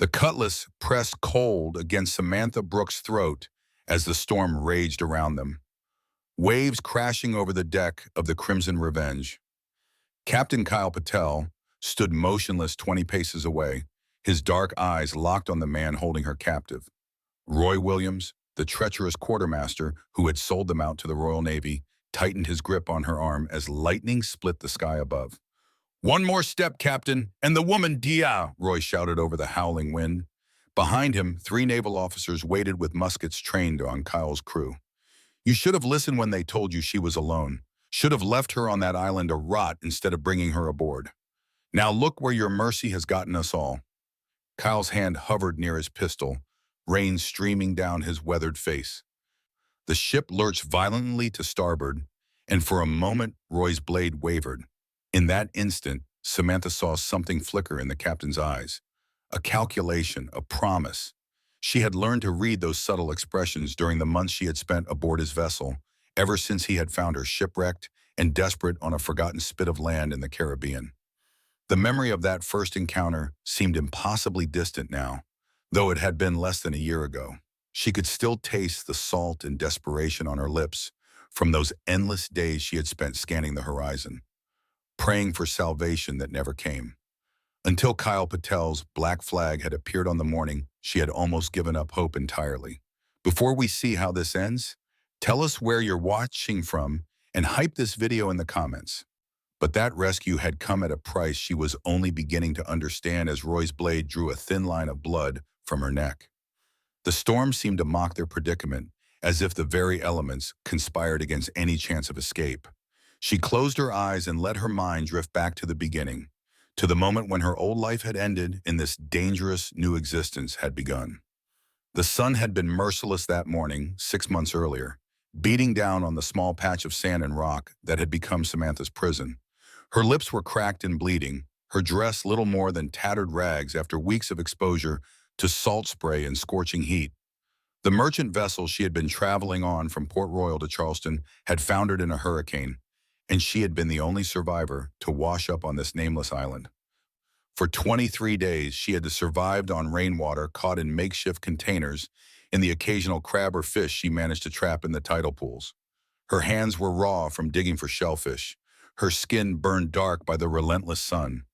The cutlass pressed cold against Samantha Brooks' throat as the storm raged around them, waves crashing over the deck of the Crimson Revenge. Captain Kyle Patel stood motionless 20 paces away, his dark eyes locked on the man holding her captive. Roy Williams, the treacherous quartermaster who had sold them out to the Royal Navy, tightened his grip on her arm as lightning split the sky above. "One more step, Captain, and the woman Dia!" Roy shouted over the howling wind. Behind him, 3 naval officers waited with muskets trained on Kyle's crew. "You should have listened when they told you she was alone. Should have left her on that island to rot instead of bringing her aboard. Now look where your mercy has gotten us all." Kyle's hand hovered near his pistol, rain streaming down his weathered face. The ship lurched violently to starboard, and for a moment Roy's blade wavered. In that instant, Samantha saw something flicker in the captain's eyes. A calculation, a promise. She had learned to read those subtle expressions during the months she had spent aboard his vessel, ever since he had found her shipwrecked and desperate on a forgotten spit of land in the Caribbean. The memory of that first encounter seemed impossibly distant now, though it had been less than a year ago. She could still taste the salt and desperation on her lips from those endless days she had spent scanning the horizon, praying for salvation that never came. Until Kyle Patel's black flag had appeared on the morning, she had almost given up hope entirely. Before we see how this ends, tell us where you're watching from and hype this video in the comments. But that rescue had come at a price she was only beginning to understand as Roy's blade drew a thin line of blood from her neck. The storm seemed to mock their predicament, as if the very elements conspired against any chance of escape. She closed her eyes and let her mind drift back to the beginning, to the moment when her old life had ended and this dangerous new existence had begun. The sun had been merciless that morning, 6 months earlier, beating down on the small patch of sand and rock that had become Samantha's prison. Her lips were cracked and bleeding, her dress little more than tattered rags after weeks of exposure to salt spray and scorching heat. The merchant vessel she had been traveling on from Port Royal to Charleston had foundered in a hurricane, and she had been the only survivor to wash up on this nameless island. For 23 days, she had survived on rainwater caught in makeshift containers and the occasional crab or fish she managed to trap in the tidal pools. Her hands were raw from digging for shellfish, her skin burned dark by the relentless sun.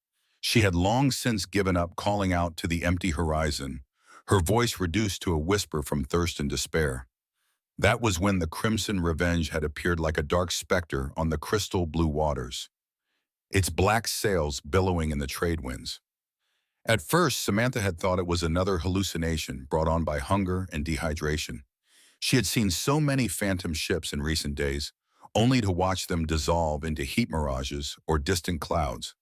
She had long since given up calling out to the empty horizon, her voice reduced to a whisper from thirst and despair. That was when the Crimson Revenge had appeared like a dark specter on the crystal blue waters, its black sails billowing in the trade winds. At first, Samantha had thought it was another hallucination brought on by hunger and dehydration. She had seen so many phantom ships in recent days, only to watch them dissolve into heat mirages or distant clouds.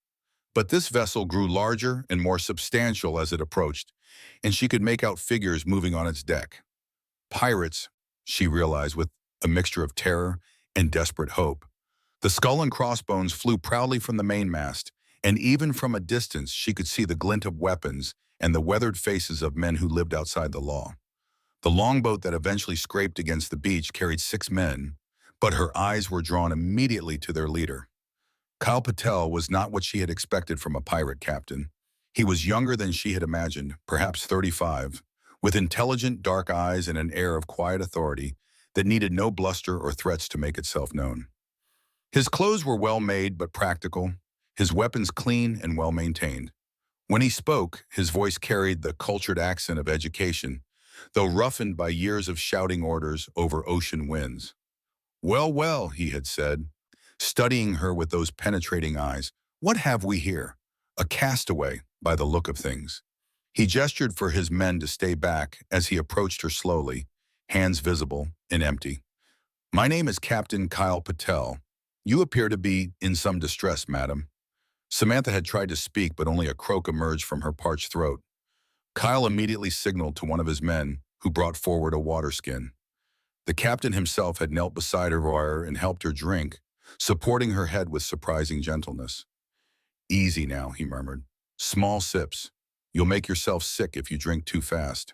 But this vessel grew larger and more substantial as it approached, and she could make out figures moving on its deck. Pirates, she realized with a mixture of terror and desperate hope. The skull and crossbones flew proudly from the mainmast, and even from a distance she could see the glint of weapons and the weathered faces of men who lived outside the law. The longboat that eventually scraped against the beach carried 6 men, but her eyes were drawn immediately to their leader. Kyle Patel was not what she had expected from a pirate captain. He was younger than she had imagined, perhaps 35, with intelligent dark eyes and an air of quiet authority that needed no bluster or threats to make itself known. His clothes were well-made but practical, his weapons clean and well-maintained. When he spoke, his voice carried the cultured accent of education, though roughened by years of shouting orders over ocean winds. "Well, well," he had said, studying her with those penetrating eyes. "What have we here? A castaway, by the look of things." He gestured for his men to stay back as he approached her slowly, hands visible and empty. "My name is Captain Kyle Patel. You appear to be in some distress, madam." Samantha had tried to speak, but only a croak emerged from her parched throat. Kyle immediately signaled to one of his men, who brought forward a water skin. The captain himself had knelt beside her and helped her drink, supporting her head with surprising gentleness. "Easy now," he murmured. "Small sips. You'll make yourself sick if you drink too fast."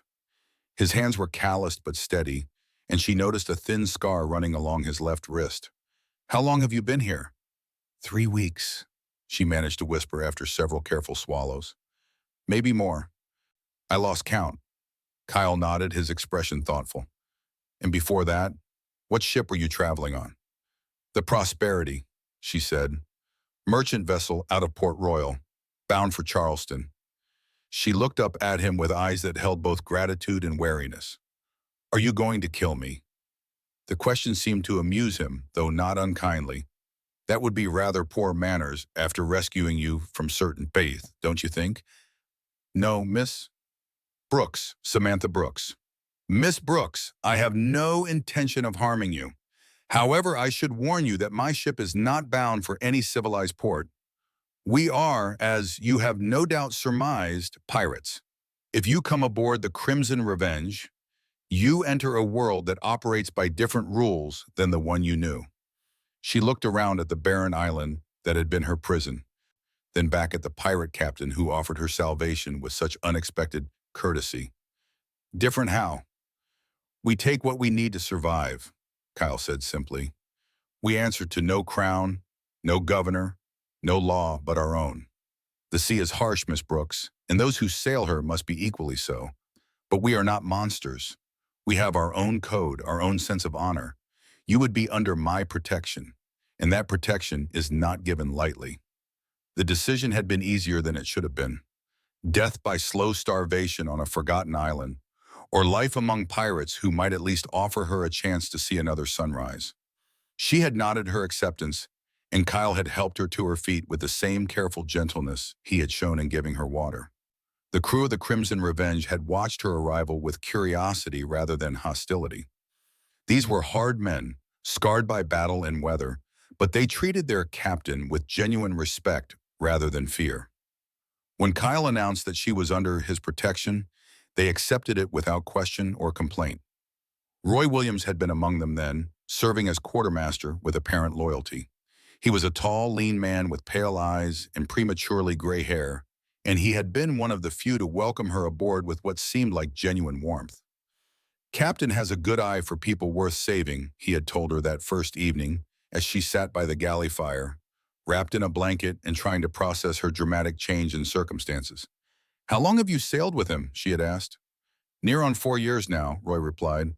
His hands were calloused but steady, and she noticed a thin scar running along his left wrist. "How long have you been here?" 3 weeks, she managed to whisper after several careful swallows. "Maybe more." I lost count. Kyle nodded, his expression thoughtful. And before that, what ship were you traveling on? The Prosperity, she said. Merchant vessel out of Port Royal, bound for Charleston. She looked up at him with eyes that held both gratitude and wariness. Are you going to kill me? The question seemed to amuse him, though not unkindly. That would be rather poor manners after rescuing you from certain faith, don't you think? No, Miss Brooks, Samantha Brooks. Miss Brooks, I have no intention of harming you. However, I should warn you that my ship is not bound for any civilized port. We are, as you have no doubt surmised, pirates. If you come aboard the Crimson Revenge, you enter a world that operates by different rules than the one you knew. She looked around at the barren island that had been her prison, then back at the pirate captain who offered her salvation with such unexpected courtesy. Different how? We take what we need to survive, Kyle said simply. We answer to no crown, no governor, no law but our own. The sea is harsh, Miss Brooks, and those who sail her must be equally so. But we are not monsters. We have our own code, our own sense of honor. You would be under my protection, and that protection is not given lightly. The decision had been easier than it should have been. Death by slow starvation on a forgotten island, or life among pirates who might at least offer her a chance to see another sunrise. She had nodded her acceptance, and Kyle had helped her to her feet with the same careful gentleness he had shown in giving her water. The crew of the Crimson Revenge had watched her arrival with curiosity rather than hostility. These were hard men, scarred by battle and weather, but they treated their captain with genuine respect rather than fear. When Kyle announced that she was under his protection, they accepted it without question or complaint. Roy Williams had been among them then, serving as quartermaster with apparent loyalty. He was a tall, lean man with pale eyes and prematurely gray hair, and he had been one of the few to welcome her aboard with what seemed like genuine warmth. Captain has a good eye for people worth saving, he had told her that first evening as she sat by the galley fire, wrapped in a blanket and trying to process her dramatic change in circumstances. How long have you sailed with him? She had asked. Near on 4 years now, Roy replied,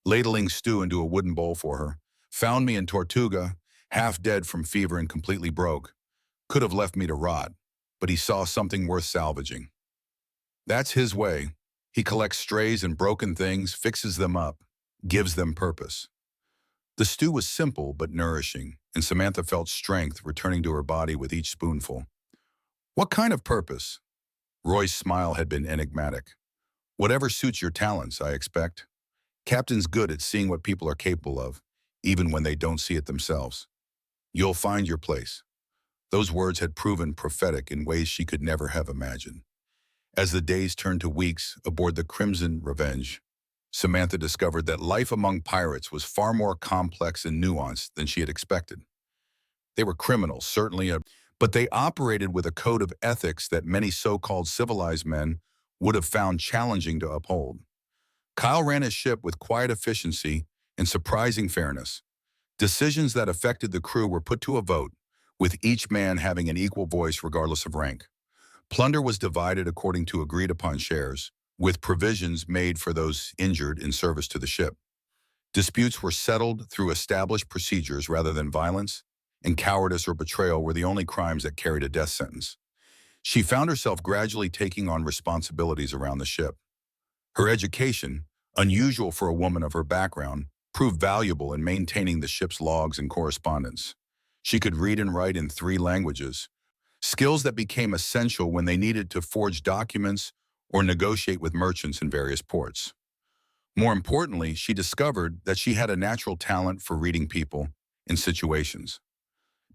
ladling stew into a wooden bowl for her. Found me in Tortuga, half dead from fever and completely broke. Could have left me to rot, but he saw something worth salvaging. That's his way. He collects strays and broken things, fixes them up, gives them purpose. The stew was simple but nourishing, and Samantha felt strength returning to her body with each spoonful. What kind of purpose? Roy's smile had been enigmatic. Whatever suits your talents, I expect. Captain's good at seeing what people are capable of, even when they don't see it themselves. You'll find your place. Those words had proven prophetic in ways she could never have imagined. As the days turned to weeks aboard the Crimson Revenge, Samantha discovered that life among pirates was far more complex and nuanced than she had expected. They were criminals, certainly, but they operated with a code of ethics that many so-called civilized men would have found challenging to uphold. Kyle ran his ship with quiet efficiency and surprising fairness. Decisions that affected the crew were put to a vote, with each man having an equal voice regardless of rank. Plunder was divided according to agreed-upon shares, with provisions made for those injured in service to the ship. Disputes were settled through established procedures rather than violence, and cowardice or betrayal were the only crimes that carried a death sentence. She found herself gradually taking on responsibilities around the ship. Her education, unusual for a woman of her background, proved valuable in maintaining the ship's logs and correspondence. She could read and write in 3 languages, skills that became essential when they needed to forge documents or negotiate with merchants in various ports. More importantly, she discovered that she had a natural talent for reading people and situations.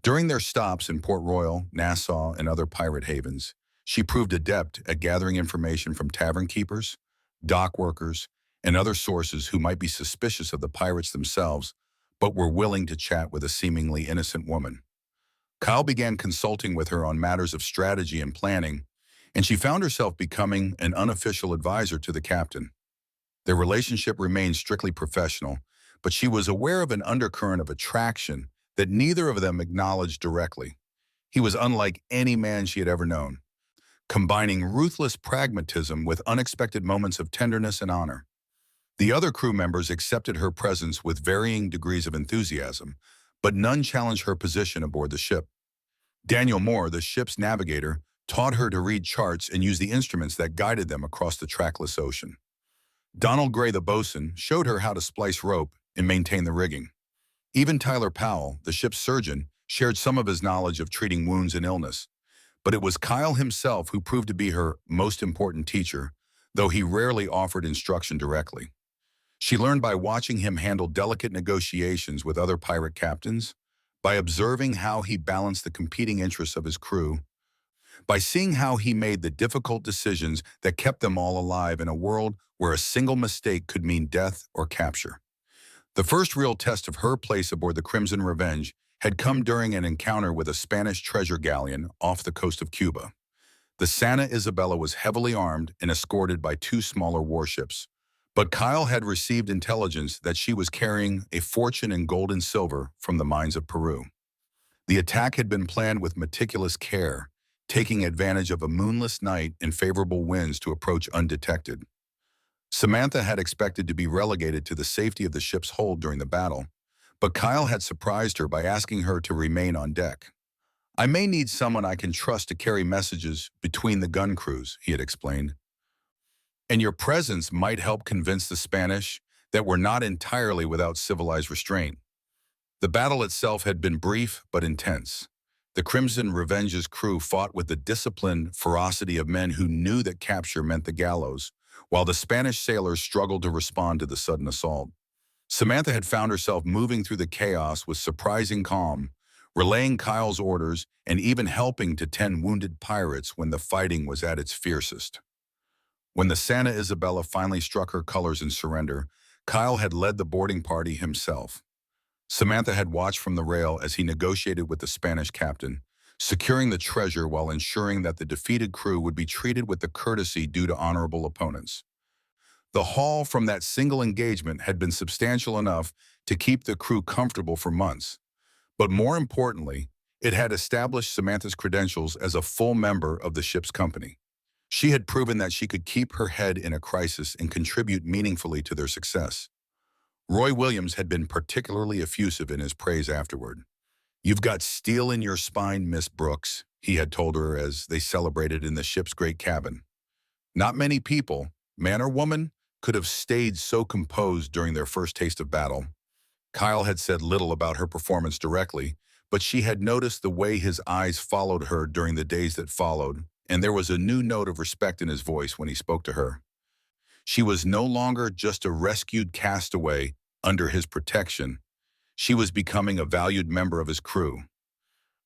During their stops in Port Royal, Nassau, and other pirate havens, she proved adept at gathering information from tavern keepers, dock workers, and other sources who might be suspicious of the pirates themselves, but were willing to chat with a seemingly innocent woman. Kyle began consulting with her on matters of strategy and planning, and she found herself becoming an unofficial advisor to the captain. Their relationship remained strictly professional, but she was aware of an undercurrent of attraction that neither of them acknowledged directly. He was unlike any man she had ever known. combining ruthless pragmatism with unexpected moments of tenderness and honor. The other crew members accepted her presence with varying degrees of enthusiasm, but none challenged her position aboard the ship. Daniel Moore, the ship's navigator, taught her to read charts and use the instruments that guided them across the trackless ocean. Donald Gray, the bosun, showed her how to splice rope and maintain the rigging. Even Tyler Powell, the ship's surgeon, shared some of his knowledge of treating wounds and illness. But it was Kyle himself who proved to be her most important teacher, though he rarely offered instruction directly. She learned by watching him handle delicate negotiations with other pirate captains, by observing how he balanced the competing interests of his crew, by seeing how he made the difficult decisions that kept them all alive in a world where a single mistake could mean death or capture. The first real test of her place aboard the Crimson Revenge had come during an encounter with a Spanish treasure galleon off the coast of Cuba. The Santa Isabella was heavily armed and escorted by two smaller warships, but Kyle had received intelligence that she was carrying a fortune in gold and silver from the mines of Peru. The attack had been planned with meticulous care, taking advantage of a moonless night and favorable winds to approach undetected. Samantha had expected to be relegated to the safety of the ship's hold during the battle, but Kyle had surprised her by asking her to remain on deck. "I may need someone I can trust to carry messages between the gun crews," he had explained. "And your presence might help convince the Spanish that we're not entirely without civilized restraint." The battle itself had been brief but intense. The Crimson Revenge's crew fought with the disciplined ferocity of men who knew that capture meant the gallows, while the Spanish sailors struggled to respond to the sudden assault. Samantha had found herself moving through the chaos with surprising calm, relaying Kyle's orders and even helping to tend wounded pirates when the fighting was at its fiercest. When the Santa Isabella finally struck her colors in surrender, Kyle had led the boarding party himself. Samantha had watched from the rail as he negotiated with the Spanish captain, securing the treasure while ensuring that the defeated crew would be treated with the courtesy due to honorable opponents. The haul from that single engagement had been substantial enough to keep the crew comfortable for months. But more importantly, it had established Samantha's credentials as a full member of the ship's company. She had proven that she could keep her head in a crisis and contribute meaningfully to their success. Roy Williams had been particularly effusive in his praise afterward. "You've got steel in your spine, Miss Brooks," he had told her as they celebrated in the ship's great cabin. Not many people, man or woman, could have stayed so composed during their first taste of battle. Kyle had said little about her performance directly, but she had noticed the way his eyes followed her during the days that followed, and there was a new note of respect in his voice when he spoke to her. She was no longer just a rescued castaway under his protection. She was becoming a valued member of his crew.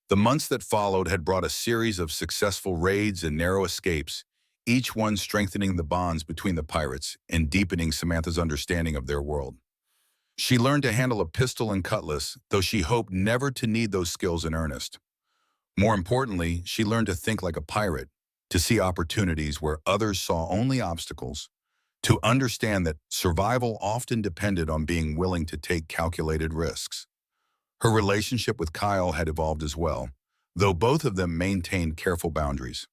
The months that followed had brought a series of successful raids and narrow escapes, each one strengthening the bonds between the pirates and deepening Samantha's understanding of their world. She learned to handle a pistol and cutlass, though she hoped never to need those skills in earnest. More importantly, she learned to think like a pirate, to see opportunities where others saw only obstacles, to understand that survival often depended on being willing to take calculated risks. Her relationship with Kyle had evolved as well, though both of them maintained careful boundaries.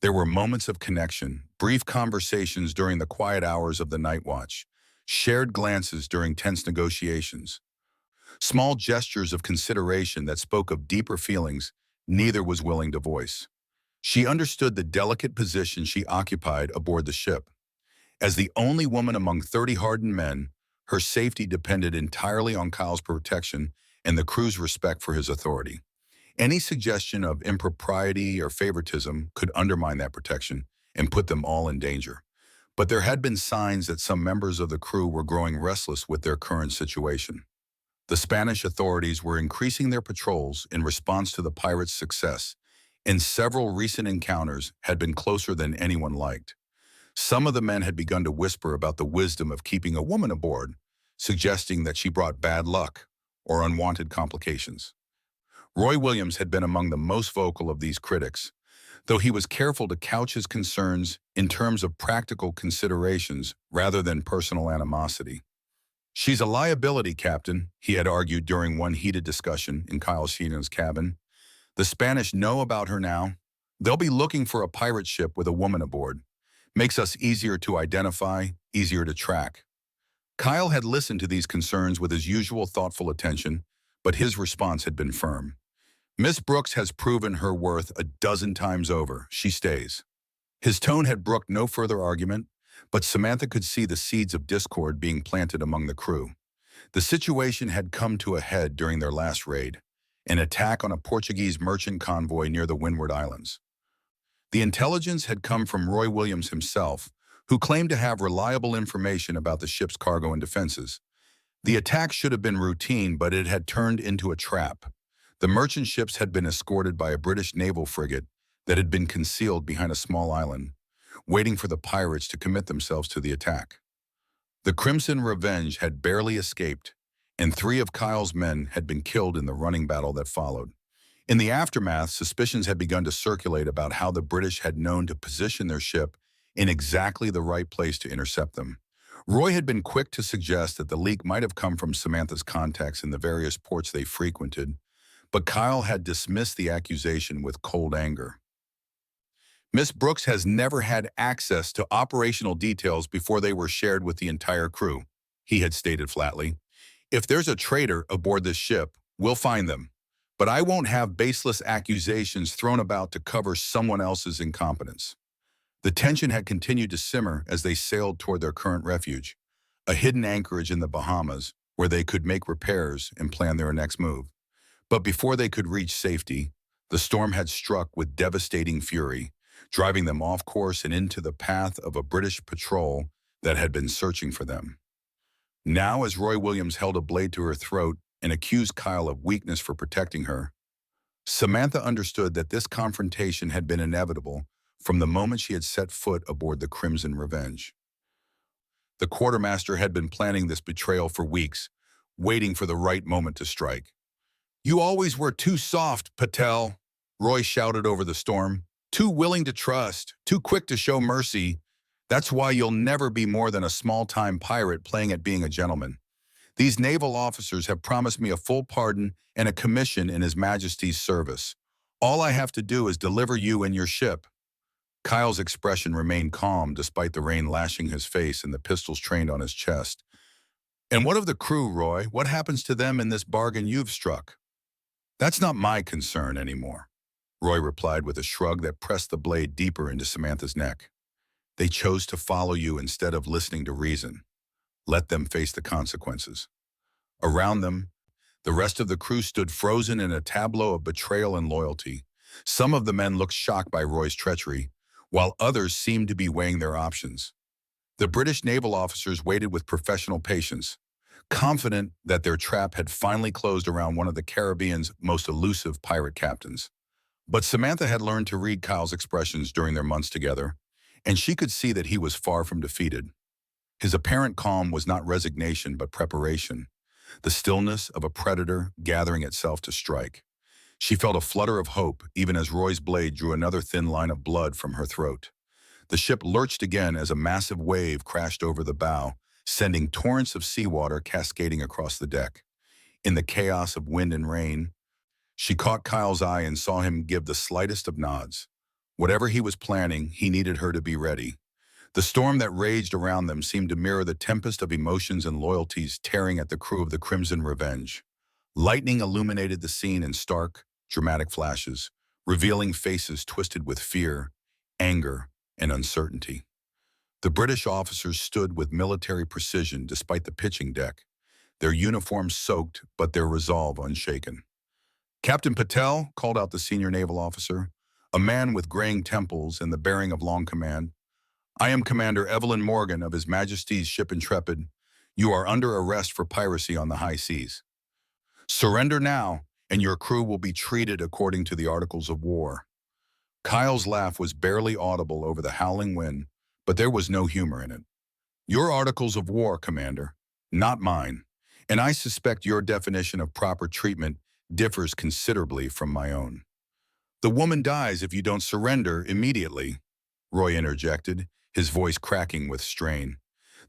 There were moments of connection, brief conversations during the quiet hours of the night watch, shared glances during tense negotiations, small gestures of consideration that spoke of deeper feelings neither was willing to voice. She understood the delicate position she occupied aboard the ship. As the only woman among 30 hardened men, her safety depended entirely on Kyle's protection and the crew's respect for his authority. Any suggestion of impropriety or favoritism could undermine that protection and put them all in danger. But there had been signs that some members of the crew were growing restless with their current situation. The Spanish authorities were increasing their patrols in response to the pirates' success, and several recent encounters had been closer than anyone liked. Some of the men had begun to whisper about the wisdom of keeping a woman aboard, suggesting that she brought bad luck or unwanted complications. Roy Williams had been among the most vocal of these critics, though he was careful to couch his concerns in terms of practical considerations rather than personal animosity. "She's a liability, Captain," he had argued during one heated discussion in Kyle Sheena's cabin. "The Spanish know about her now. They'll be looking for a pirate ship with a woman aboard. Makes us easier to identify, easier to track. Kyle had listened to these concerns with his usual thoughtful attention, but his response had been firm. Miss Brooks has proven her worth a dozen times over. She stays. His tone had brooked no further argument, but Samantha could see the seeds of discord being planted among the crew. The situation had come to a head during their last raid, an attack on a Portuguese merchant convoy near the Windward Islands. The intelligence had come from Roy Williams himself, who claimed to have reliable information about the ship's cargo and defenses. The attack should have been routine, but it had turned into a trap. The merchant ships had been escorted by a British naval frigate that had been concealed behind a small island, waiting for the pirates to commit themselves to the attack. The Crimson Revenge had barely escaped, and 3 of Kyle's men had been killed in the running battle that followed. In the aftermath, suspicions had begun to circulate about how the British had known to position their ship in exactly the right place to intercept them. Roy had been quick to suggest that the leak might have come from Samantha's contacts in the various ports they frequented, but Kyle had dismissed the accusation with cold anger. Miss Brooks has never had access to operational details before they were shared with the entire crew, he had stated flatly. If there's a traitor aboard this ship, we'll find them. But I won't have baseless accusations thrown about to cover someone else's incompetence. The tension had continued to simmer as they sailed toward their current refuge, a hidden anchorage in the Bahamas where they could make repairs and plan their next move. But before they could reach safety, the storm had struck with devastating fury, driving them off course and into the path of a British patrol that had been searching for them. Now, as Roy Williams held a blade to her throat and accused Kyle of weakness for protecting her, Samantha understood that this confrontation had been inevitable from the moment she had set foot aboard the Crimson Revenge. The quartermaster had been planning this betrayal for weeks, waiting for the right moment to strike. "You always were too soft, Patel," Roy shouted over the storm. "Too willing to trust, too quick to show mercy. That's why you'll never be more than a small-time pirate playing at being a gentleman. These naval officers have promised me a full pardon and a commission in His Majesty's service. All I have to do is deliver you and your ship." Kyle's expression remained calm despite the rain lashing his face and the pistols trained on his chest. "And what of the crew, Roy? What happens to them in this bargain you've struck?" "That's not my concern anymore," Roy replied with a shrug that pressed the blade deeper into Samantha's neck. "They chose to follow you instead of listening to reason. Let them face the consequences." Around them, the rest of the crew stood frozen in a tableau of betrayal and loyalty. Some of the men looked shocked by Roy's treachery, while others seemed to be weighing their options. The British naval officers waited with professional patience, confident that their trap had finally closed around one of the Caribbean's most elusive pirate captains. But Samantha had learned to read Kyle's expressions during their months together, and she could see that he was far from defeated. His apparent calm was not resignation but preparation, the stillness of a predator gathering itself to strike. She felt a flutter of hope even as Roy's blade drew another thin line of blood from her throat. The ship lurched again as a massive wave crashed over the bow, sending torrents of seawater cascading across the deck. In the chaos of wind and rain, she caught Kyle's eye and saw him give the slightest of nods. Whatever he was planning, he needed her to be ready. The storm that raged around them seemed to mirror the tempest of emotions and loyalties tearing at the crew of the Crimson Revenge. Lightning illuminated the scene in stark, dramatic flashes, revealing faces twisted with fear, anger, and uncertainty. The British officers stood with military precision despite the pitching deck, their uniforms soaked but their resolve unshaken. "Captain Patel," called out the senior naval officer, a man with graying temples and the bearing of long command, "I am Commander Evelyn Morgan of His Majesty's ship Intrepid. You are under arrest for piracy on the high seas. Surrender now, and your crew will be treated according to the Articles of War." Kyle's laugh was barely audible over the howling wind, but there was no humor in it. "Your Articles of War, Commander, not mine, and I suspect your definition of proper treatment differs considerably from my own." "The woman dies if you don't surrender immediately," Roy interjected, his voice cracking with strain.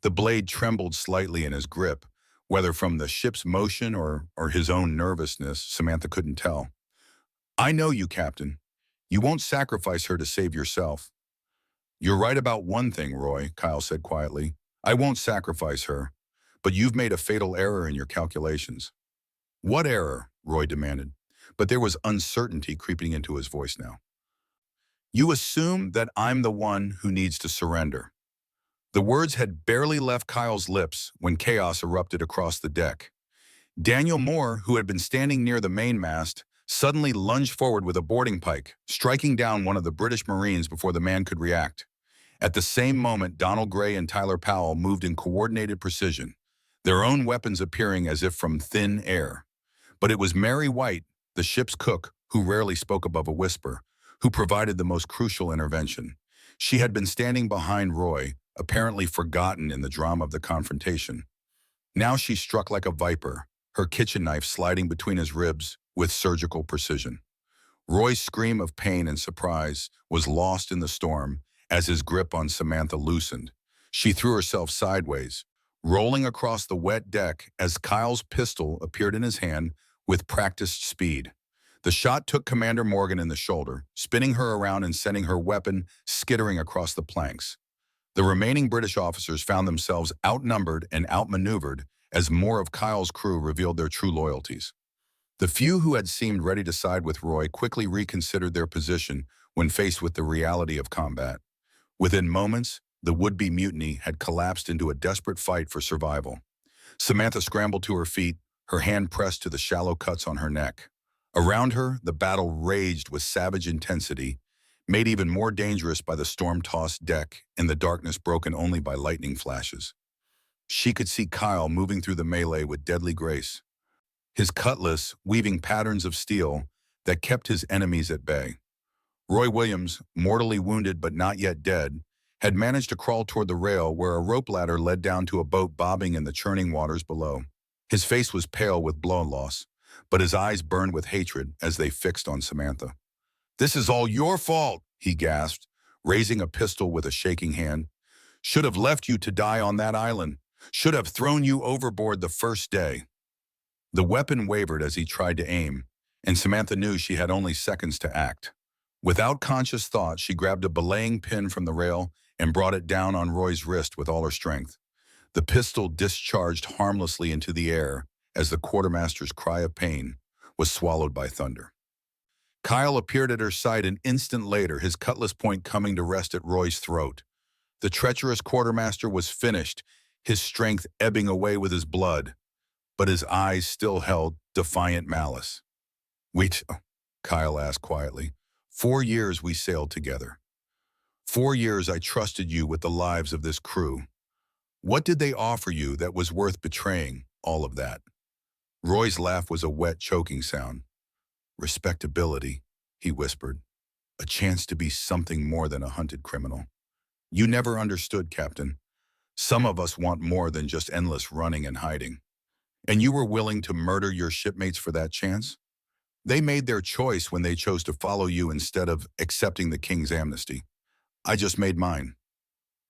The blade trembled slightly in his grip, whether from the ship's motion or his own nervousness, Samantha couldn't tell. "I know you, Captain. You won't sacrifice her to save yourself. You're right about one thing, Roy, Kyle said quietly. I won't sacrifice her, but you've made a fatal error in your calculations. What error? Roy demanded, but there was uncertainty creeping into his voice now. You assume that I'm the one who needs to surrender. The words had barely left Kyle's lips when chaos erupted across the deck. Daniel Moore, who had been standing near the mainmast, suddenly lunged forward with a boarding pike, striking down one of the British Marines before the man could react. At the same moment, Donald Gray and Tyler Powell moved in coordinated precision, their own weapons appearing as if from thin air. But it was Mary White, the ship's cook, who rarely spoke above a whisper, who provided the most crucial intervention. She had been standing behind Roy, apparently forgotten in the drama of the confrontation. Now she struck like a viper, her kitchen knife sliding between his ribs with surgical precision. Roy's scream of pain and surprise was lost in the storm as his grip on Samantha loosened. She threw herself sideways, rolling across the wet deck as Kyle's pistol appeared in his hand with practiced speed. The shot took Commander Morgan in the shoulder, spinning her around and sending her weapon skittering across the planks. The remaining British officers found themselves outnumbered and outmaneuvered as more of Kyle's crew revealed their true loyalties. The few who had seemed ready to side with Roy quickly reconsidered their position when faced with the reality of combat. Within moments, the would-be mutiny had collapsed into a desperate fight for survival. Samantha scrambled to her feet, her hand pressed to the shallow cuts on her neck. Around her, the battle raged with savage intensity, made even more dangerous by the storm-tossed deck and the darkness broken only by lightning flashes. She could see Kyle moving through the melee with deadly grace, his cutlass weaving patterns of steel that kept his enemies at bay. Roy Williams, mortally wounded but not yet dead, had managed to crawl toward the rail where a rope ladder led down to a boat bobbing in the churning waters below. His face was pale with blood loss, but his eyes burned with hatred as they fixed on Samantha. "This is all your fault," he gasped, raising a pistol with a shaking hand. "Should have left you to die on that island. Should have thrown you overboard the first day." The weapon wavered as he tried to aim, and Samantha knew she had only seconds to act. Without conscious thought, she grabbed a belaying pin from the rail and brought it down on Roy's wrist with all her strength. The pistol discharged harmlessly into the air as the quartermaster's cry of pain was swallowed by thunder. Kyle appeared at her side an instant later, his cutlass point coming to rest at Roy's throat. The treacherous quartermaster was finished, his strength ebbing away with his blood, but his eyes still held defiant malice. "Wait," Kyle asked quietly. 4 years we sailed together. 4 years I trusted you with the lives of this crew. What did they offer you that was worth betraying all of that?" Roy's laugh was a wet, choking sound. "Respectability," he whispered. "A chance to be something more than a hunted criminal. You never understood, Captain. Some of us want more than just endless running and hiding. And you were willing to murder your shipmates for that chance? They made their choice when they chose to follow you instead of accepting the King's amnesty. I just made mine."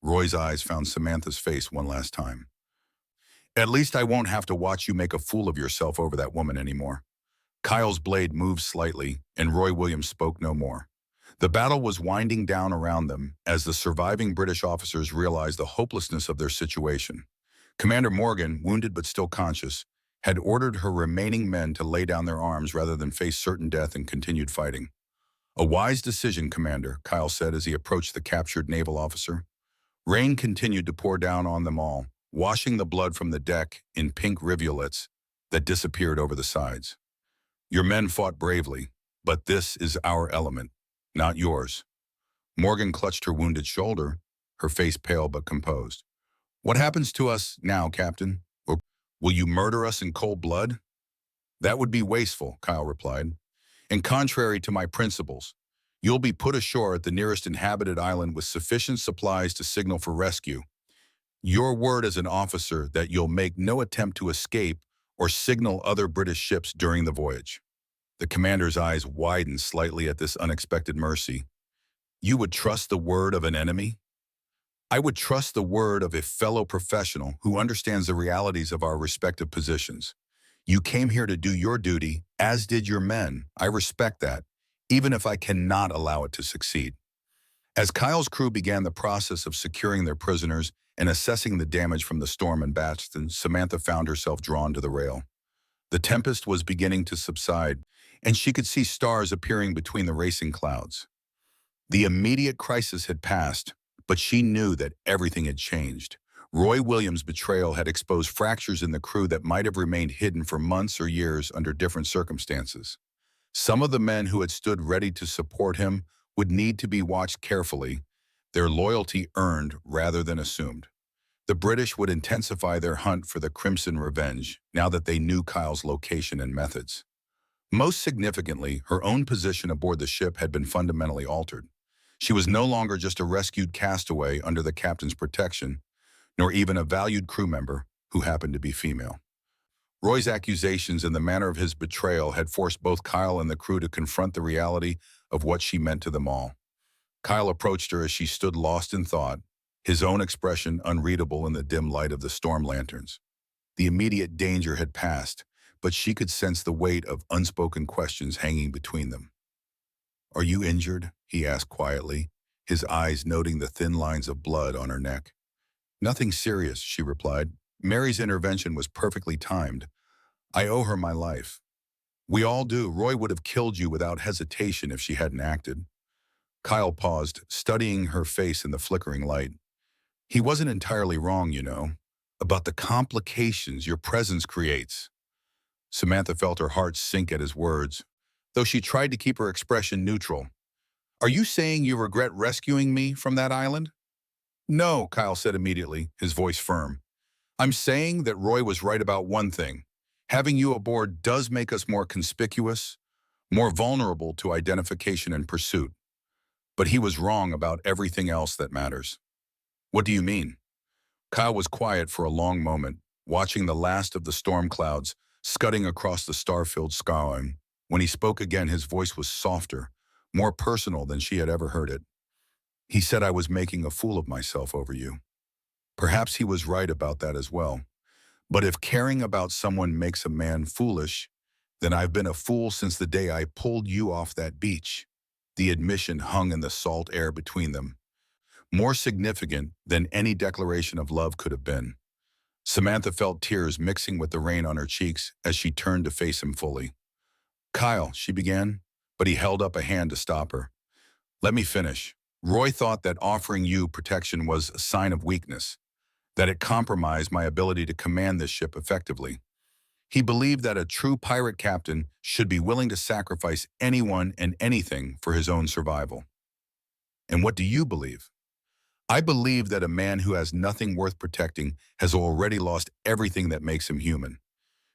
Roy's eyes found Samantha's face one last time. "At least I won't have to watch you make a fool of yourself over that woman anymore." Kyle's blade moved slightly, and Roy Williams spoke no more. The battle was winding down around them as the surviving British officers realized the hopelessness of their situation. Commander Morgan, wounded but still conscious, had ordered her remaining men to lay down their arms rather than face certain death and continued fighting. "A wise decision, Commander," Kyle said as he approached the captured naval officer. Rain continued to pour down on them all, washing the blood from the deck in pink rivulets that disappeared over the sides. "Your men fought bravely, but this is our element, not yours." Morgan clutched her wounded shoulder, her face pale but composed. "What happens to us now, Captain? Or will you murder us in cold blood?" "That would be wasteful," Kyle replied. "And contrary to my principles, you'll be put ashore at the nearest inhabited island with sufficient supplies to signal for rescue. Your word as an officer that you'll make no attempt to escape or signal other British ships during the voyage." The commander's eyes widened slightly at this unexpected mercy. "You would trust the word of an enemy?" "I would trust the word of a fellow professional who understands the realities of our respective positions. You came here to do your duty, as did your men. I respect that, even if I cannot allow it to succeed. As Kyle's crew began the process of securing their prisoners and assessing the damage from the storm in Baston, Samantha found herself drawn to the rail. The tempest was beginning to subside, and she could see stars appearing between the racing clouds. The immediate crisis had passed, but she knew that everything had changed. Roy Williams' betrayal had exposed fractures in the crew that might have remained hidden for months or years under different circumstances. Some of the men who had stood ready to support him would need to be watched carefully, their loyalty earned rather than assumed. The British would intensify their hunt for the Crimson Revenge now that they knew Kyle's location and methods. Most significantly, her own position aboard the ship had been fundamentally altered. She was no longer just a rescued castaway under the captain's protection, nor even a valued crew member who happened to be female. Roy's accusations and the manner of his betrayal had forced both Kyle and the crew to confront the reality of what she meant to them all. Kyle approached her as she stood lost in thought, his own expression unreadable in the dim light of the storm lanterns. The immediate danger had passed, but she could sense the weight of unspoken questions hanging between them. "Are you injured?" he asked quietly, his eyes noting the thin lines of blood on her neck. "Nothing serious," she replied. "Mary's intervention was perfectly timed. I owe her my life." "We all do. Roy would have killed you without hesitation if she hadn't acted." Kyle paused, studying her face in the flickering light. "He wasn't entirely wrong, you know, about the complications your presence creates." Samantha felt her heart sink at his words, though she tried to keep her expression neutral. "Are you saying you regret rescuing me from that island?" "No," Kyle said immediately, his voice firm. "I'm saying that Roy was right about one thing. Having you aboard does make us more conspicuous, more vulnerable to identification and pursuit. But he was wrong about everything else that matters." "What do you mean?" Kyle was quiet for a long moment, watching the last of the storm clouds scudding across the star-filled sky. When he spoke again, his voice was softer, more personal than she had ever heard it. "He said I was making a fool of myself over you." Perhaps he was right about that as well. But if caring about someone makes a man foolish, then I've been a fool since the day I pulled you off that beach. The admission hung in the salt air between them, more significant than any declaration of love could have been. Samantha felt tears mixing with the rain on her cheeks as she turned to face him fully. "Kyle," she began, but he held up a hand to stop her. "Let me finish. Roy thought that offering you protection was a sign of weakness, that it compromised my ability to command this ship effectively. He believed that a true pirate captain should be willing to sacrifice anyone and anything for his own survival. And what do you believe?" "I believe that a man who has nothing worth protecting has already lost everything that makes him human.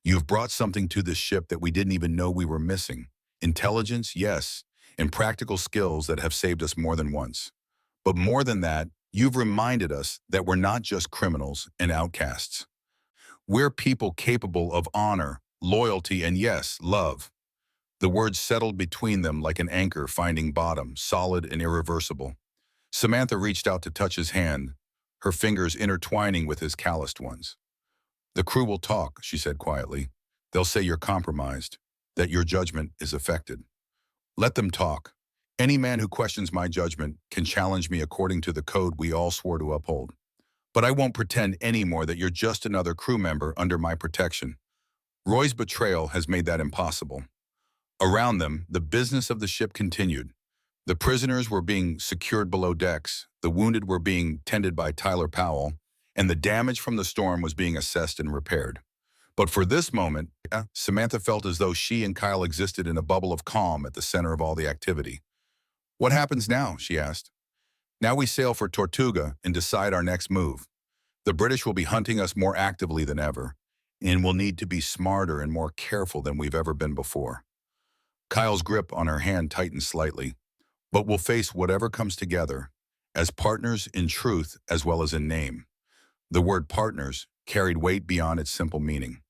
You've brought something to this ship that we didn't even know we were missing. Intelligence, yes, and practical skills that have saved us more than once. But more than that, you've reminded us that we're not just criminals and outcasts. We're people capable of honor, loyalty, and yes, love." The words settled between them like an anchor finding bottom, solid and irreversible. Samantha reached out to touch his hand, her fingers intertwining with his calloused ones. "The crew will talk," she said quietly. "They'll say you're compromised, that your judgment is affected. Let them talk. Any man who questions my judgment can challenge me according to the code we all swore to uphold. But I won't pretend anymore that you're just another crew member under my protection. Roy's betrayal has made that impossible." Around them, the business of the ship continued. The prisoners were being secured below decks, the wounded were being tended by Tyler Powell, and the damage from the storm was being assessed and repaired. But for this moment, Samantha felt as though she and Kyle existed in a bubble of calm at the center of all the activity. "What happens now?" she asked. "Now we sail for Tortuga and decide our next move. The British will be hunting us more actively than ever, and we'll need to be smarter and more careful than we've ever been before." Kyle's grip on her hand tightened slightly. "But we'll face whatever comes together, as partners in truth as well as in name." The word partners carried weight beyond its simple meaning.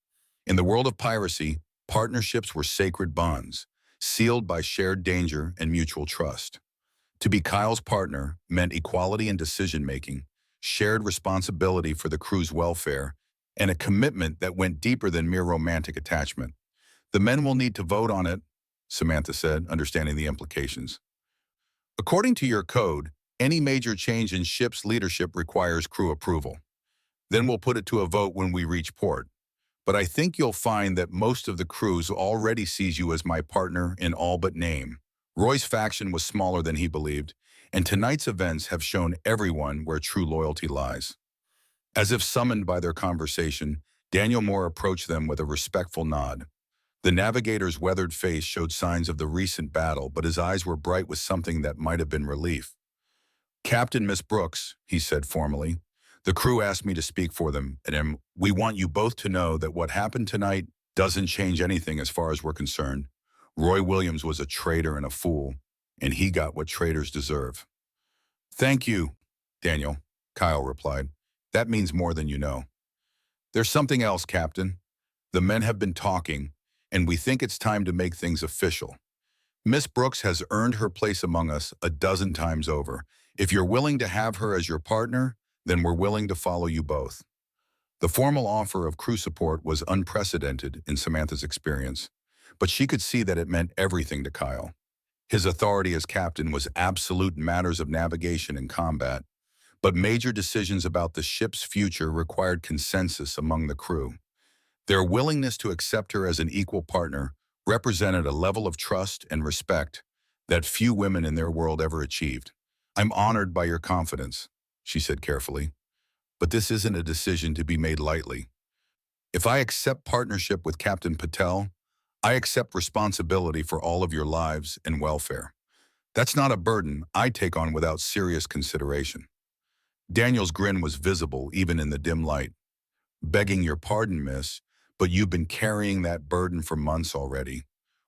In the world of piracy, partnerships were sacred bonds, sealed by shared danger and mutual trust. To be Kyle's partner meant equality in decision-making, shared responsibility for the crew's welfare, and a commitment that went deeper than mere romantic attachment. "The men will need to vote on it," Samantha said, understanding the implications. According to your code, any major change in ship's leadership requires crew approval. Then we'll put it to a vote when we reach port. But I think you'll find that most of the crews already sees you as my partner in all but name. Roy's faction was smaller than he believed, and tonight's events have shown everyone where true loyalty lies. As if summoned by their conversation, Daniel Moore approached them with a respectful nod. The navigator's weathered face showed signs of the recent battle, but his eyes were bright with something that might have been relief. Captain Miss Brooks, he said formally, the crew asked me to speak for them, and we want you both to know that what happened tonight doesn't change anything as far as we're concerned. Roy Williams was a traitor and a fool, and he got what traitors deserve. Thank you, Daniel, Kyle replied. That means more than you know. There's something else, Captain. The men have been talking, and we think it's time to make things official. Miss Brooks has earned her place among us a dozen times over. If you're willing to have her as your partner, then we're willing to follow you both. The formal offer of crew support was unprecedented in Samantha's experience, but she could see that it meant everything to Kyle. His authority as captain was absolute in matters of navigation and combat, but major decisions about the ship's future required consensus among the crew. Their willingness to accept her as an equal partner represented a level of trust and respect that few women in their world ever achieved. I'm honored by your confidence, she said carefully, but this isn't a decision to be made lightly. If I accept partnership with Captain Patel, I accept responsibility for all of your lives and welfare. That's not a burden I take on without serious consideration. Daniel's grin was visible even in the dim light. Begging your pardon, miss, but you've been carrying that burden for months already.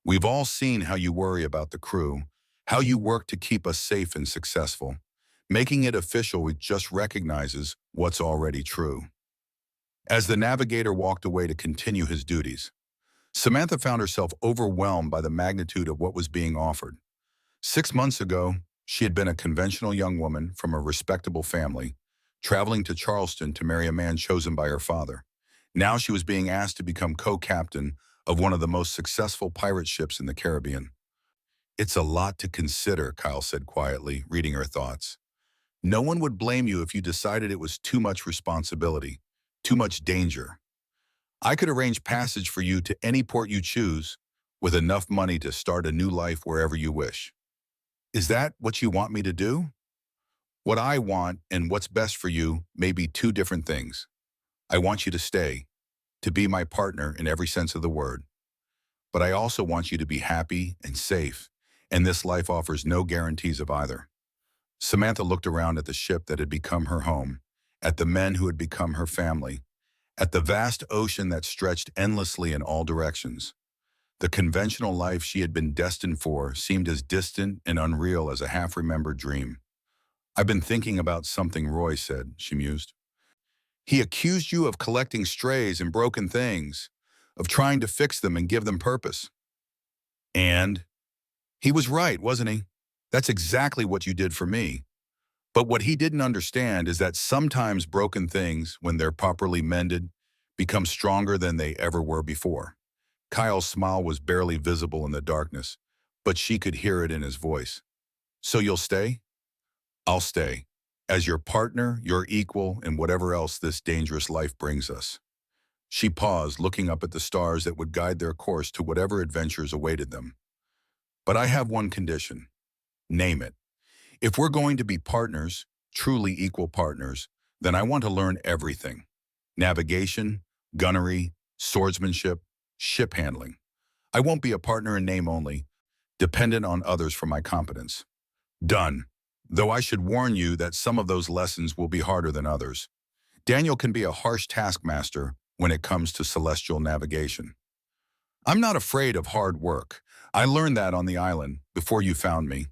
We've all seen how you worry about the crew, how you work to keep us safe and successful. Making it official just recognizes what's already true. As the navigator walked away to continue his duties, Samantha found herself overwhelmed by the magnitude of what was being offered. 6 months ago, she had been a conventional young woman from a respectable family, traveling to Charleston to marry a man chosen by her father. Now she was being asked to become co-captain of one of the most successful pirate ships in the Caribbean. It's a lot to consider, Kyle said quietly, reading her thoughts. No one would blame you if you decided it was too much responsibility, too much danger. I could arrange passage for you to any port you choose, with enough money to start a new life wherever you wish. Is that what you want me to do? What I want and what's best for you may be two different things. I want you to stay, to be my partner in every sense of the word. But I also want you to be happy and safe, and this life offers no guarantees of either. Samantha looked around at the ship that had become her home, at the men who had become her family, at the vast ocean that stretched endlessly in all directions. The conventional life she had been destined for seemed as distant and unreal as a half-remembered dream. I've been thinking about something Roy said, she mused. He accused you of collecting strays and broken things, of trying to fix them and give them purpose. And he was right, wasn't he? That's exactly what you did for me. But what he didn't understand is that sometimes broken things, when they're properly mended, become stronger than they ever were before. Kyle's smile was barely visible in the darkness, but she could hear it in his voice. So you'll stay? I'll stay. As your partner, your equal, and whatever else this dangerous life brings us. She paused, looking up at the stars that would guide their course to whatever adventures awaited them. But I have one condition. Name it. If we're going to be partners, truly equal partners, then I want to learn everything. Navigation, gunnery, swordsmanship, ship handling. I won't be a partner in name only, dependent on others for my competence. Done. Though I should warn you that some of those lessons will be harder than others. Daniel can be a harsh taskmaster when it comes to celestial navigation. I'm not afraid of hard work. I learned that on the island before you found me.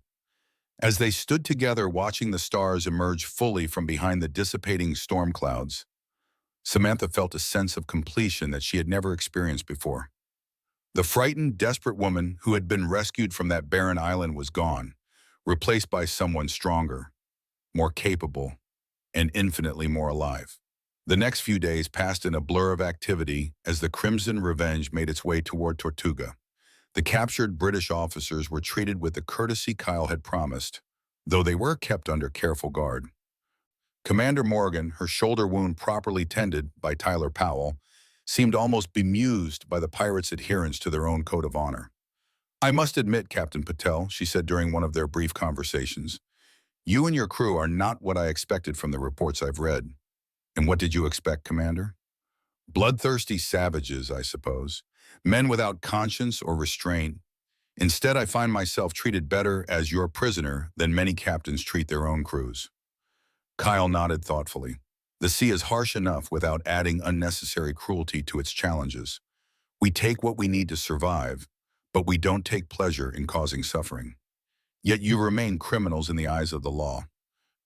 As they stood together watching the stars emerge fully from behind the dissipating storm clouds, Samantha felt a sense of completion that she had never experienced before. The frightened, desperate woman who had been rescued from that barren island was gone, replaced by someone stronger, more capable, and infinitely more alive. The next few days passed in a blur of activity as the Crimson Revenge made its way toward Tortuga. The captured British officers were treated with the courtesy Kyle had promised, though they were kept under careful guard. Commander Morgan, her shoulder wound properly tended by Tyler Powell, seemed almost bemused by the pirates' adherence to their own code of honor. "I must admit, Captain Patel," she said during one of their brief conversations, "you and your crew are not what I expected from the reports I've read." "And what did you expect, Commander?" "Bloodthirsty savages, I suppose. Men without conscience or restraint. Instead, I find myself treated better as your prisoner than many captains treat their own crews." Kyle nodded thoughtfully. "The sea is harsh enough without adding unnecessary cruelty to its challenges. We take what we need to survive, but we don't take pleasure in causing suffering. Yet you remain criminals in the eyes of the law.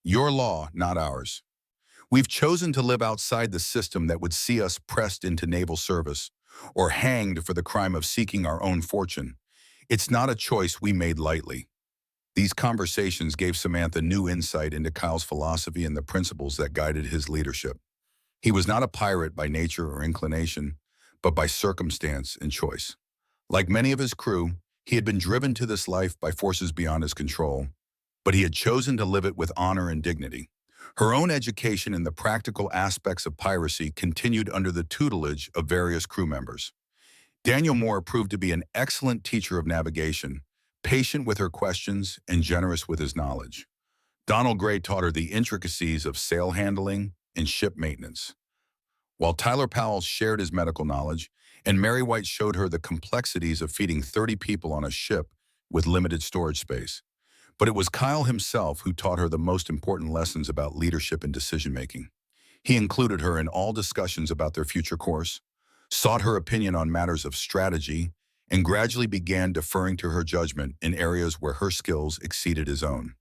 Your law, not ours. We've chosen to live outside the system that would see us pressed into naval service or hanged for the crime of seeking our own fortune. It's not a choice we made lightly." These conversations gave Samantha new insight into Kyle's philosophy and the principles that guided his leadership. He was not a pirate by nature or inclination, but by circumstance and choice. Like many of his crew, he had been driven to this life by forces beyond his control, but he had chosen to live it with honor and dignity. Her own education in the practical aspects of piracy continued under the tutelage of various crew members. Daniel Moore proved to be an excellent teacher of navigation, patient with her questions and generous with his knowledge. Donald Gray taught her the intricacies of sail handling and ship maintenance, while Tyler Powell shared his medical knowledge, and Mary White showed her the complexities of feeding 30 people on a ship with limited storage space. But it was Kyle himself who taught her the most important lessons about leadership and decision-making. He included her in all discussions about their future course, sought her opinion on matters of strategy, and gradually began deferring to her judgment in areas where her skills exceeded his own.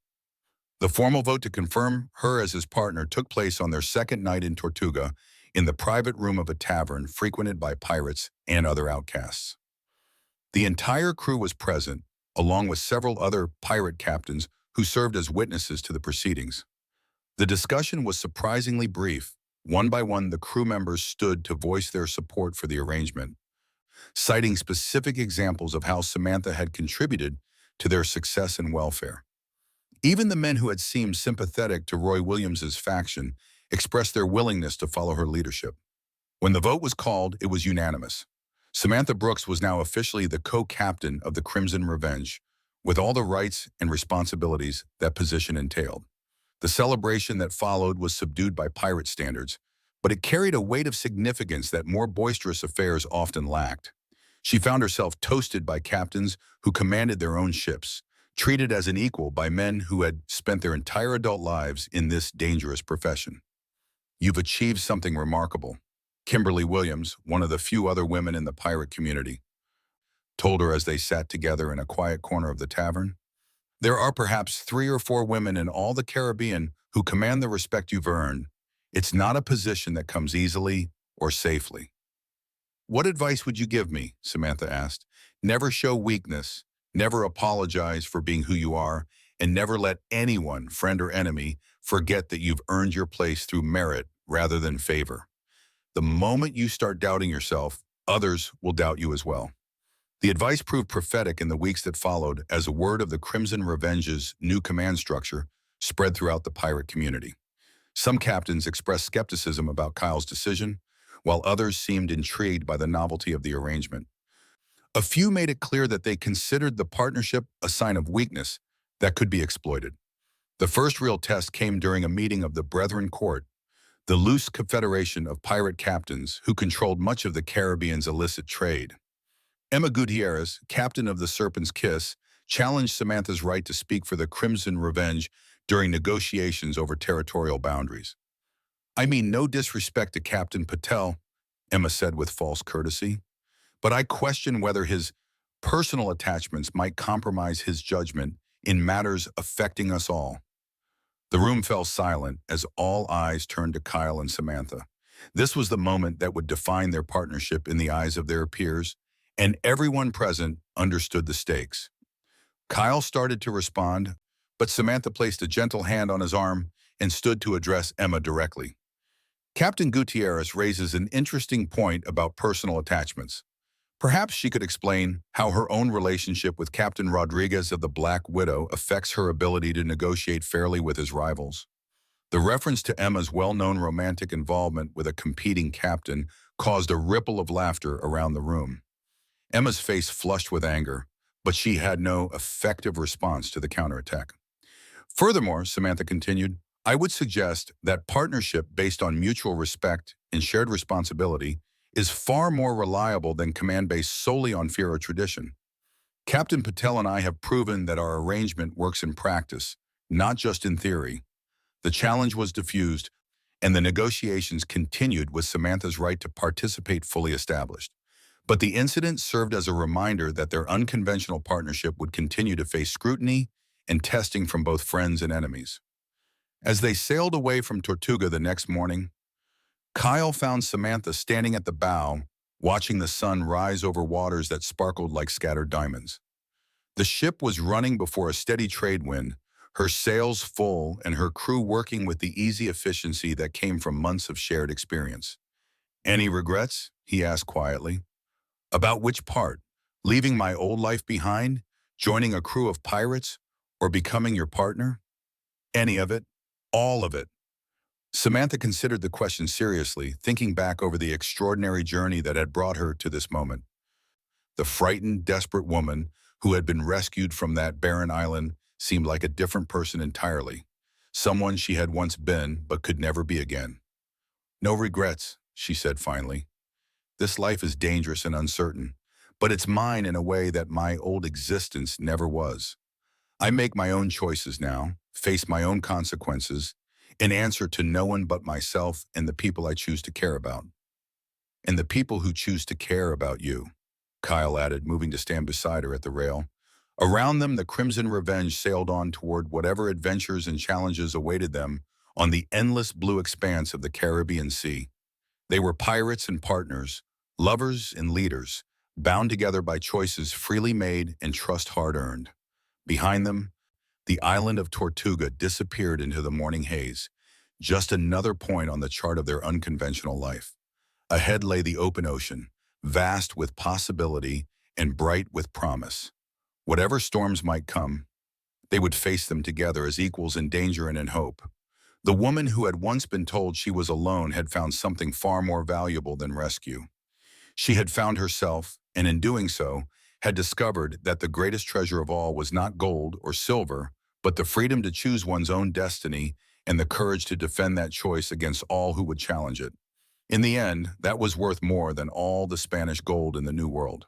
The formal vote to confirm her as his partner took place on their second night in Tortuga in the private room of a tavern frequented by pirates and other outcasts. The entire crew was present, along with several other pirate captains who served as witnesses to the proceedings. The discussion was surprisingly brief. One by one, the crew members stood to voice their support for the arrangement, citing specific examples of how Samantha had contributed to their success and welfare. Even the men who had seemed sympathetic to Roy Williams's faction expressed their willingness to follow her leadership. When the vote was called, it was unanimous. Samantha Brooks was now officially the co-captain of the Crimson Revenge, with all the rights and responsibilities that position entailed. The celebration that followed was subdued by pirate standards, but it carried a weight of significance that more boisterous affairs often lacked. She found herself toasted by captains who commanded their own ships, treated as an equal by men who had spent their entire adult lives in this dangerous profession. "You've achieved something remarkable," Kimberly Williams, one of the few other women in the pirate community, told her as they sat together in a quiet corner of the tavern. "There are perhaps 3 or 4 women in all the Caribbean who command the respect you've earned. It's not a position that comes easily or safely." "What advice would you give me?" Samantha asked. "Never show weakness, never apologize for being who you are, and never let anyone, friend or enemy, forget that you've earned your place through merit rather than favor. The moment you start doubting yourself, others will doubt you as well." The advice proved prophetic in the weeks that followed as a word of the Crimson Revenge's new command structure spread throughout the pirate community. Some captains expressed skepticism about Kyle's decision, while others seemed intrigued by the novelty of the arrangement. A few made it clear that they considered the partnership a sign of weakness that could be exploited. The first real test came during a meeting of the Brethren Court, the loose confederation of pirate captains who controlled much of the Caribbean's illicit trade. Emma Gutierrez, captain of the Serpent's Kiss, challenged Samantha's right to speak for the Crimson Revenge during negotiations over territorial boundaries. "I mean no disrespect to Captain Patel," Emma said with false courtesy, "but I question whether his personal attachments might compromise his judgment in matters affecting us all." The room fell silent as all eyes turned to Kyle and Samantha. This was the moment that would define their partnership in the eyes of their peers, and everyone present understood the stakes. Kyle started to respond, but Samantha placed a gentle hand on his arm and stood to address Emma directly. "Captain Gutierrez raises an interesting point about personal attachments, Perhaps she could explain how her own relationship with Captain Rodriguez of the Black Widow affects her ability to negotiate fairly with his rivals. The reference to Emma's well-known romantic involvement with a competing captain caused a ripple of laughter around the room. Emma's face flushed with anger, but she had no effective response to the counterattack. Furthermore, Samantha continued, I would suggest that partnership based on mutual respect and shared responsibility is far more reliable than command based solely on fear or tradition. Captain Patel and I have proven that our arrangement works in practice, not just in theory. The challenge was diffused, and the negotiations continued with Samantha's right to participate fully established. But the incident served as a reminder that their unconventional partnership would continue to face scrutiny and testing from both friends and enemies. As they sailed away from Tortuga the next morning, Kyle found Samantha standing at the bow, watching the sun rise over waters that sparkled like scattered diamonds. The ship was running before a steady trade wind, her sails full and her crew working with the easy efficiency that came from months of shared experience. Any regrets? He asked quietly. About which part? Leaving my old life behind? Joining a crew of pirates? Or becoming your partner? Any of it? All of it. Samantha considered the question seriously, thinking back over the extraordinary journey that had brought her to this moment. The frightened, desperate woman who had been rescued from that barren island seemed like a different person entirely, someone she had once been but could never be again. No regrets, she said finally. This life is dangerous and uncertain, but it's mine in a way that my old existence never was. I make my own choices now, face my own consequences, and answer to no one but myself and the people I choose to care about. And the people who choose to care about you, Kyle added, moving to stand beside her at the rail. Around them, the Crimson Revenge sailed on toward whatever adventures and challenges awaited them on the endless blue expanse of the Caribbean Sea. They were pirates and partners, lovers and leaders, bound together by choices freely made and trust hard-earned. Behind them, the island of Tortuga disappeared into the morning haze, just another point on the chart of their unconventional life. Ahead lay the open ocean, vast with possibility and bright with promise. Whatever storms might come, they would face them together as equals in danger and in hope. The woman who had once been told she was alone had found something far more valuable than rescue. She had found herself, and in doing so, had discovered that the greatest treasure of all was not gold or silver, but the freedom to choose one's own destiny and the courage to defend that choice against all who would challenge it. In the end, that was worth more than all the Spanish gold in the New World.